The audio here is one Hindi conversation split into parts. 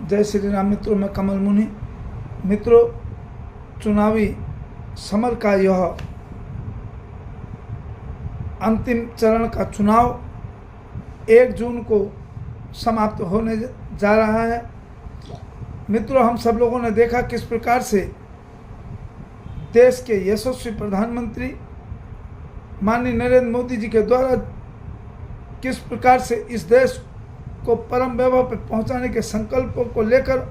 जय श्री राम मित्रों, मैं कमल मुनि। मित्रों, चुनावी समर का यह अंतिम चरण का चुनाव 1 जून को समाप्त होने जा रहा है। मित्रों, हम सब लोगों ने देखा किस प्रकार से देश के यशस्वी प्रधानमंत्री माननीय नरेंद्र मोदी जी के द्वारा किस प्रकार से इस देश को परम वैभव पर पहुंचाने के संकल्पों को लेकर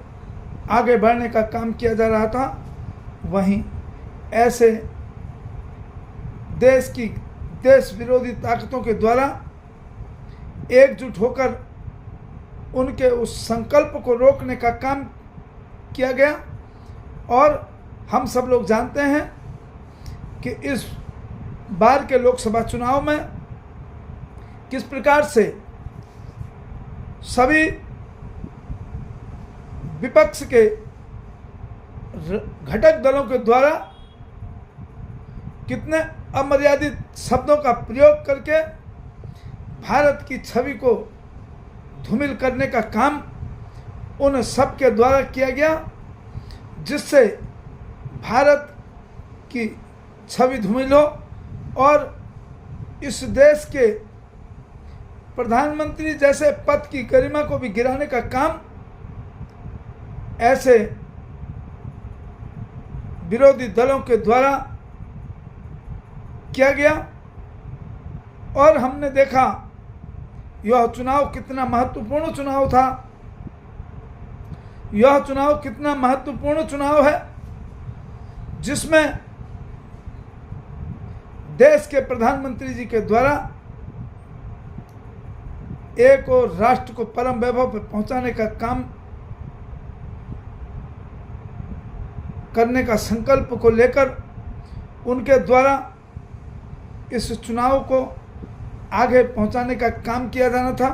आगे बढ़ने का काम किया जा रहा था। वहीं ऐसे देश विरोधी ताकतों के द्वारा एकजुट होकर उनके उस संकल्प को रोकने का काम किया गया। और हम सब लोग जानते हैं कि इस बार के लोकसभा चुनाव में किस प्रकार से सभी विपक्ष के घटक दलों के द्वारा कितने अमर्यादित शब्दों का प्रयोग करके भारत की छवि को धूमिल करने का काम उन सब के द्वारा किया गया, जिससे भारत की छवि धूमिल हो और इस देश के प्रधानमंत्री जैसे पद की गरिमा को भी गिराने का काम ऐसे विरोधी दलों के द्वारा किया गया। और हमने देखा यह चुनाव कितना महत्वपूर्ण चुनाव था। यह चुनाव कितना महत्वपूर्ण चुनाव है, जिसमें देश के प्रधानमंत्री जी के द्वारा एक और राष्ट्र को परम वैभव पर पहुंचाने का काम करने का संकल्प को लेकर उनके द्वारा इस चुनाव को आगे पहुंचाने का काम किया जाना था।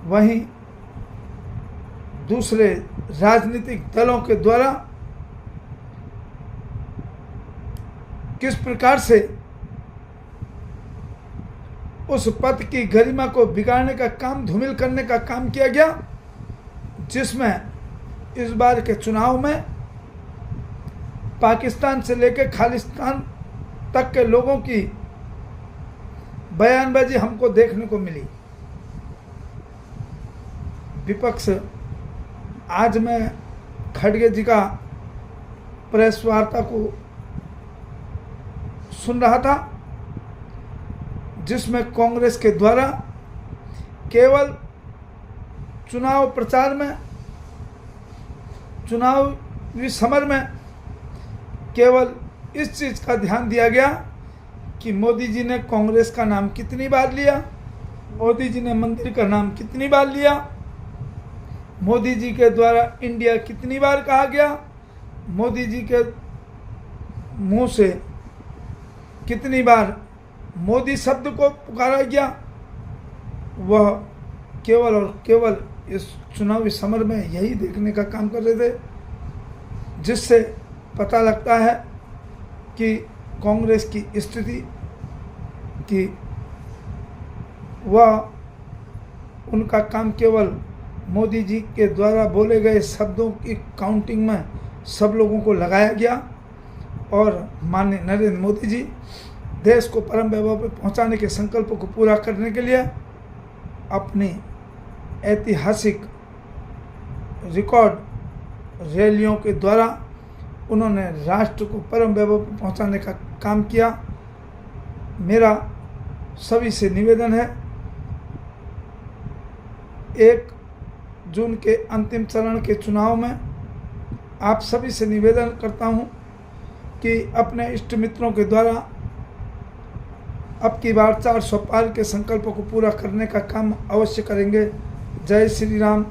वहीं दूसरे राजनीतिक दलों के द्वारा किस प्रकार से उस पद की गरिमा को बिगाड़ने का काम, धूमिल करने का काम किया गया, जिसमें इस बार के चुनाव में पाकिस्तान से लेकर खालिस्तान तक के लोगों की बयानबाजी हमको देखने को मिली। विपक्ष, आज मैं खड़गे जी का प्रेस वार्ता को सुन रहा था, जिसमें कांग्रेस के द्वारा केवल चुनाव प्रचार में, चुनावी समर में केवल इस चीज़ का ध्यान दिया गया कि मोदी जी ने कांग्रेस का नाम कितनी बार लिया, मोदी जी ने मंदिर का नाम कितनी बार लिया, मोदी जी के द्वारा इंडिया कितनी बार कहा गया, मोदी जी के मुंह से कितनी बार मोदी शब्द को पुकारा गया। वह केवल और केवल इस चुनावी समर में यही देखने का काम कर रहे थे, जिससे पता लगता है कि कांग्रेस की स्थिति कि वह उनका काम केवल मोदी जी के द्वारा बोले गए शब्दों की काउंटिंग में सब लोगों को लगाया गया। और माननीय नरेंद्र मोदी जी देश को परम वैभव पर पहुंचाने के संकल्प को पूरा करने के लिए अपनी ऐतिहासिक रिकॉर्ड रैलियों के द्वारा उन्होंने राष्ट्र को परम वैभव पर पहुंचाने का काम किया। मेरा सभी से निवेदन है, 1 जून के अंतिम चरण के चुनाव में आप सभी से निवेदन करता हूं कि अपने इष्ट मित्रों के द्वारा अब की बार 400 पार के संकल्पों को पूरा करने का काम अवश्य करेंगे। जय श्री राम,